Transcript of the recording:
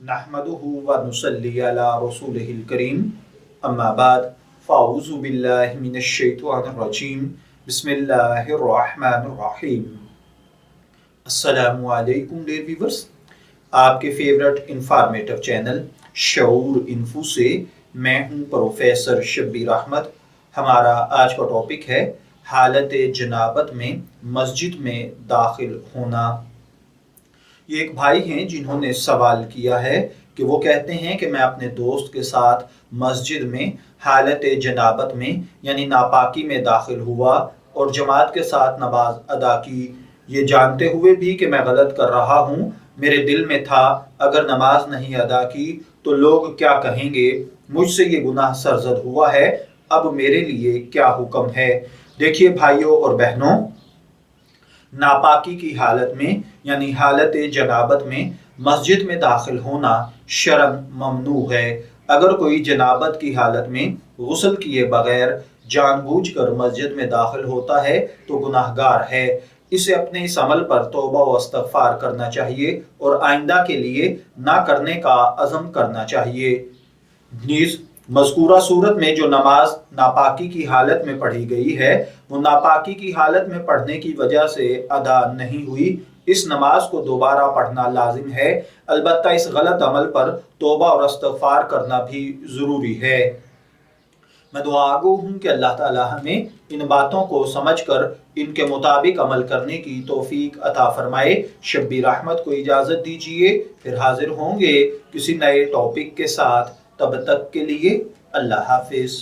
नहमदुहु व नुसल्ली अला रसूलिहिल करीम अम्मा बाद फ़ाऊज़ु बिल्लाहि मिनश शैतानिर रजीम बिस्मिल्लाहिर रहमानिर रहीम। अस्सलामु अलैकुम डियर व्यूअर्स, आपके फेवरेट इंफॉर्मेटिव चैनल शऊर इन्फो से मैं हूं प्रोफेसर शब्बीर अहमद। हमारा आज का टॉपिक है हालत जनाबत में मस्जिद में दाखिल होना। ये एक भाई हैं जिन्होंने सवाल किया है कि वो कहते हैं कि मैं अपने दोस्त के साथ मस्जिद में हालत जनाबत में यानी नापाकी में दाखिल हुआ और जमात के साथ नमाज अदा की, ये जानते हुए भी कि मैं गलत कर रहा हूँ। मेरे दिल में था अगर नमाज नहीं अदा की तो लोग क्या कहेंगे, मुझसे ये गुनाह सरजद हुआ है, अब मेरे लिए क्या हुक्म है। देखिए भाइयों और बहनों, नापाकी की हालत में यानी हालत जनाबत में मस्जिद में दाखिल होना शरन ममनू है। अगर कोई जनाबत की हालत में गुस्ल किए बगैर जानबूझकर मस्जिद में दाखिल होता है तो गुनाहगार है। इसे अपने इस अमल पर तौबा व इस्तग़फ़ार करना चाहिए और आइंदा के लिए ना करने का अज़म करना चाहिए। नीज़ मज़कूरा सूरत में जो नमाज नापाकी की हालत में पढ़ी गई है वो नापाकी की हालत में पढ़ने की वजह से अदा नहीं हुई। इस नमाज को दोबारा पढ़ना लाजिम है, अलबत्ता इस गलत अमल पर तौबा और इस्तग़फ़ार करना भी ज़रूरी है। मैं दुआ गो हूँ कि अल्लाह ताला हमें इन बातों को समझकर इनके मुताबिक अमल करने की तौफीक अता फरमाए। शब्बीर अहमद को इजाज़त दीजिए, फिर हाजिर होंगे किसी नए टॉपिक के साथ। तब तक के लिए अल्लाह हाफिज़।